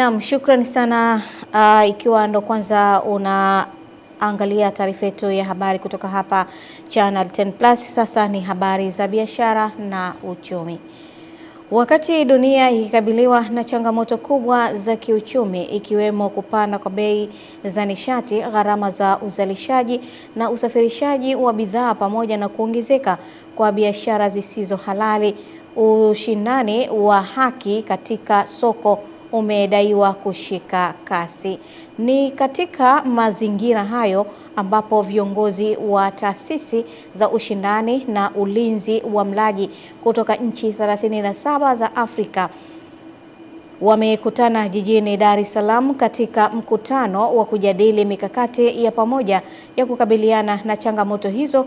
Naam, shukrani sana. Ikiwa ndo kwanza unaangalia taarifa yetu ya habari kutoka hapa Channel 10 Plus, sasa ni habari za biashara na uchumi. Wakati dunia ikikabiliwa na changamoto kubwa za kiuchumi ikiwemo kupanda kwa bei za nishati, gharama za uzalishaji na usafirishaji wa bidhaa pamoja na kuongezeka kwa biashara zisizo halali, ushindani wa haki katika soko umedaiwa kushika kasi. Ni katika mazingira hayo ambapo viongozi wa taasisi za ushindani na ulinzi wa mlaji kutoka nchi 37 za Afrika wamekutana jijini Dar es Salaam katika mkutano wa kujadili mikakati ya pamoja ya kukabiliana na changamoto hizo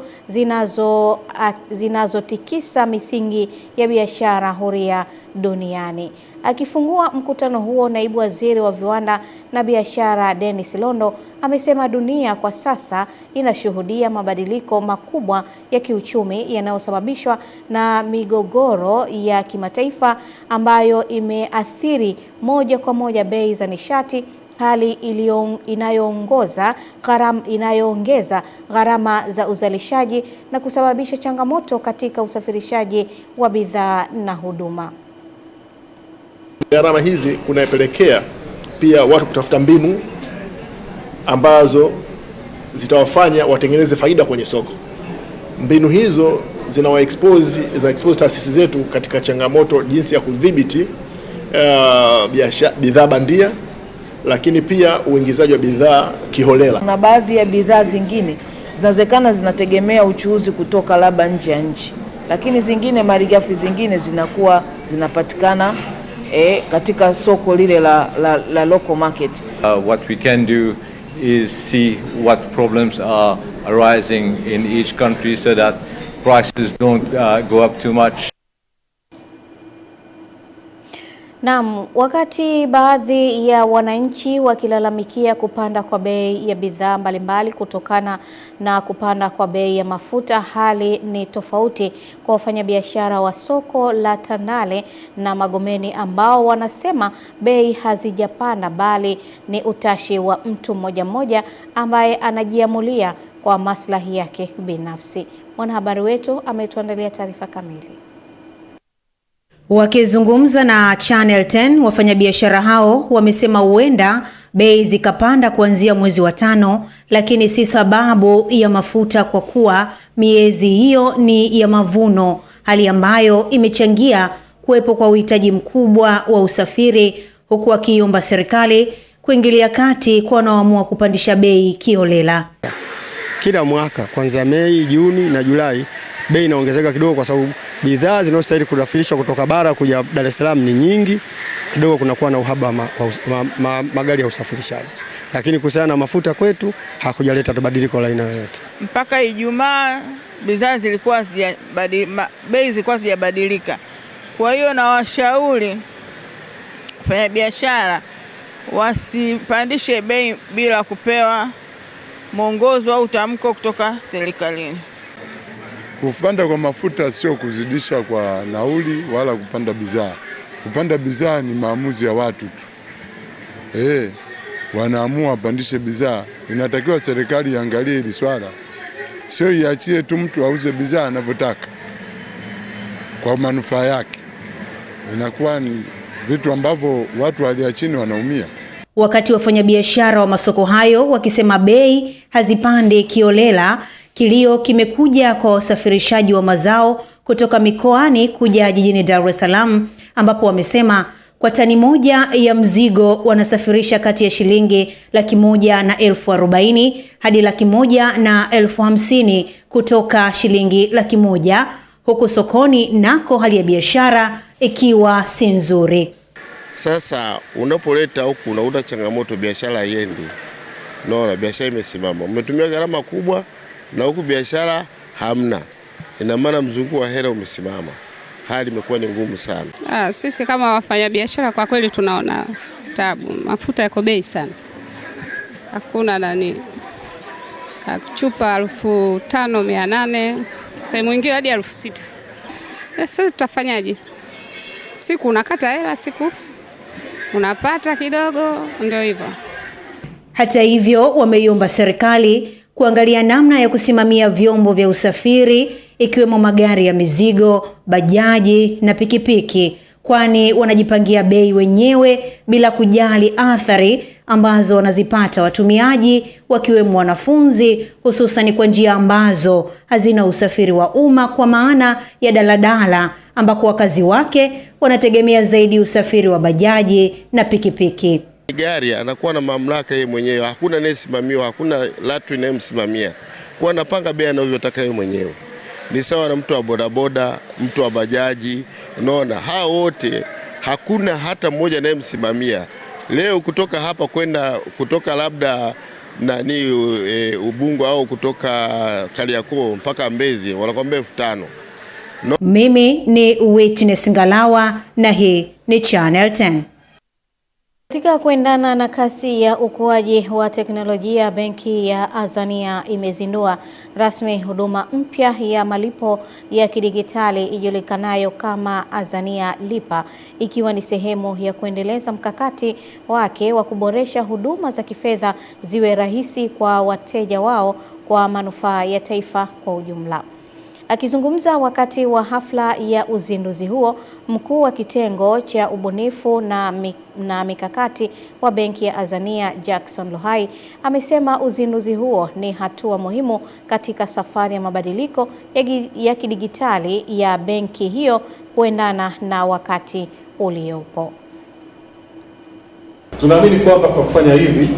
zinazotikisa misingi ya biashara huria duniani. Akifungua mkutano huo, naibu waziri wa viwanda na biashara Dennis Londo amesema dunia kwa sasa inashuhudia mabadiliko makubwa ya kiuchumi yanayosababishwa na migogoro ya kimataifa ambayo imeathiri moja kwa moja bei za nishati, hali inayoongeza gharama za uzalishaji na kusababisha changamoto katika usafirishaji wa bidhaa na huduma. Gharama hizi kunapelekea pia watu kutafuta mbinu ambazo zitawafanya watengeneze faida kwenye soko. Mbinu hizo zinawaexpose taasisi zetu katika changamoto jinsi ya kudhibiti bidhaa bandia, lakini pia uingizaji wa bidhaa kiholela. Na baadhi ya bidhaa zingine zinawezekana zinategemea uchuuzi kutoka labda nje ya nchi, lakini zingine malighafi zingine zinakuwa zinapatikana katika soko lile la local market. What we can do is see what problems are arising in each country so that prices don't go up too much. Naam, wakati baadhi ya wananchi wakilalamikia kupanda kwa bei ya bidhaa mbalimbali kutokana na kupanda kwa bei ya mafuta, hali ni tofauti kwa wafanyabiashara wa soko la Tandale na Magomeni ambao wanasema bei hazijapanda bali ni utashi wa mtu mmoja ambaye anajiamulia kwa maslahi yake binafsi. Mwanahabari wetu ametuandalia taarifa kamili. Wakizungumza na Channel 10, wafanyabiashara hao wamesema huenda bei zikapanda kuanzia mwezi wa 5, lakini si sababu ya mafuta kwa kuwa miezi hiyo ni ya mavuno, hali ambayo imechangia kuwepo kwa uhitaji mkubwa wa usafiri, huku wakiomba serikali kuingilia kati kwa wanaoamua kupandisha bei kiholela. Kila mwaka kuanzia Mei, Juni na Julai bei inaongezeka kidogo kwa sababu bidhaa zinazostahili kusafirishwa kutoka bara kuja Dar es Salaam ni nyingi, kidogo kunakuwa na uhaba wa magari ya usafirishaji. Lakini kuhusiana na mafuta kwetu hakujaleta mabadiliko la aina yoyote. Mpaka Ijumaa bidhaa zilikuwa bei zilikuwa hazijabadilika. Kwa hiyo na washauri wafanya biashara wasipandishe bei bila kupewa mwongozo au tamko kutoka serikalini. Kupanda kwa mafuta sio kuzidisha kwa nauli wala kupanda bidhaa. Kupanda bidhaa ni maamuzi ya watu tu. Wanaamua wapandishe bidhaa. Inatakiwa serikali iangalie hili swala. Sio iachie tu mtu auze bidhaa anavyotaka kwa manufaa yake. Inakuwa ni vitu ambavyo watu walio chini wanaumia. Wakati wafanyabiashara wa masoko hayo wakisema bei hazipande kiholela, kilio kimekuja kwa wasafirishaji wa mazao kutoka mikoani kuja jijini Dar es Salaam, ambapo wamesema kwa tani moja ya mzigo wanasafirisha kati ya shilingi 100,000 na 40,000 hadi 100,000 na 50,000 kutoka shilingi 100,000, huku sokoni nako hali ya biashara ikiwa si nzuri. Sasa unapoleta huku unaona changamoto, biashara haiendi. Naona biashara imesimama. Umetumia gharama kubwa na huku biashara hamna. Ina maana mzunguko wa hela umesimama. Hali imekuwa ni ngumu sana. Sisi kama wafanyabiashara kwa kweli tunaona tabu. Mafuta yako bei sana. Hakuna nani. Chupa 5,800, sehemu nyingine hadi 6,000. Sasa tutafanyaje? Siku unakata hela, siku unapata kidogo, ndio hivyo. Hata hivyo, wameiomba serikali kuangalia namna ya kusimamia vyombo vya usafiri ikiwemo magari ya mizigo, bajaji na pikipiki, kwani wanajipangia bei wenyewe bila kujali athari ambazo wanazipata watumiaji wakiwemo wanafunzi, hususan kwa njia ambazo hazina usafiri wa umma kwa maana ya daladala, ambako wakazi wake wanategemea zaidi usafiri wa bajaji na pikipiki. Gari anakuwa na mamlaka yeye mwenyewe, hakuna anayesimamiwa, hakuna LATRA inayemsimamia. Kwa anapanga bei anavyotaka yeye mwenyewe. Ni sawa na mtu wa bodaboda, mtu wa bajaji, unaona? Hao wote hakuna hata mmoja anayemsimamia. Leo kutoka hapa kwenda kutoka labda Ubungo au kutoka Kariakoo mpaka Mbezi wanakuambia 5,000. No. Mimi ni Witness Ngalawa na hii ni Channel 10. Katika kuendana na kasi ya ukuaji wa teknolojia, Benki ya Azania imezindua rasmi huduma mpya ya malipo ya kidigitali ijulikanayo kama Azania Lipa, ikiwa ni sehemu ya kuendeleza mkakati wake wa kuboresha huduma za kifedha ziwe rahisi kwa wateja wao kwa manufaa ya taifa kwa ujumla. Akizungumza wakati wa hafla ya uzinduzi huo, mkuu wa kitengo cha ubunifu na mikakati wa Benki ya Azania Jackson Lohai amesema uzinduzi huo ni hatua muhimu katika safari ya mabadiliko ya kidigitali ya benki hiyo kuendana na wakati uliopo. Tunaamini kwamba kwa kufanya hivi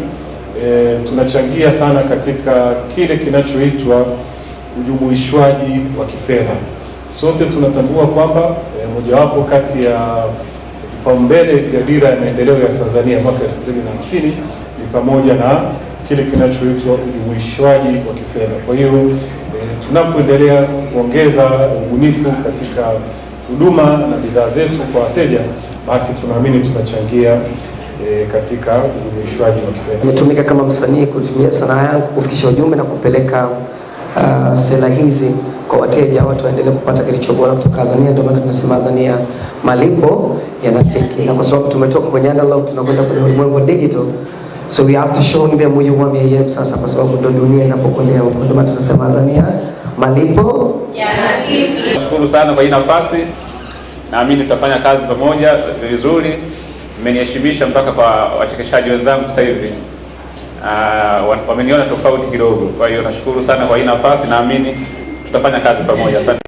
tunachangia sana katika kile kinachoitwa ujumuishwaji wa kifedha. Sote tunatambua kwamba mojawapo kati ya vipaumbele vya dira ya maendeleo ya Tanzania mwaka 2050 ni pamoja na kile kinachoitwa ujumuishwaji wa kifedha. Kwa hiyo tunapoendelea kuongeza ubunifu katika huduma na bidhaa zetu kwa wateja, basi tunaamini tunachangia katika ujumuishwaji wa kifedha. Nimetumika kama msanii kutumia sanaa yangu kufikisha ujumbe na kupeleka sera hizi kwa wateja, watu waendelee kupata kilicho bora kutoka Azania. Ndio maana tunasema Azania malipo yanatiki, na kwa sababu tumetoka kwenye analog tunakwenda kwenye ulimwengu wa digital, so we have to show them what you want me sasa, kwa sababu ndio dunia inapokwenda huko. Ndio maana tunasema Azania malipo yanatiki. Nashukuru sana kwa hii nafasi, naamini tutafanya kazi pamoja vizuri. Mmeniheshimisha mpaka kwa wachekeshaji wenzangu sasa hivi. Wameniona tofauti kidogo. Kwa hiyo nashukuru sana kwa hii nafasi, naamini tutafanya kazi pamoja. Asante.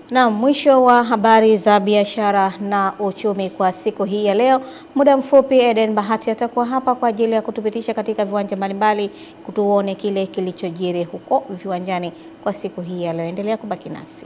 Na mwisho wa habari za biashara na uchumi kwa siku hii ya leo. Muda mfupi Eden Bahati atakuwa hapa kwa ajili ya kutupitisha katika viwanja mbalimbali, kutuone kile kilichojiri huko viwanjani kwa siku hii ya leo. Endelea kubaki nasi.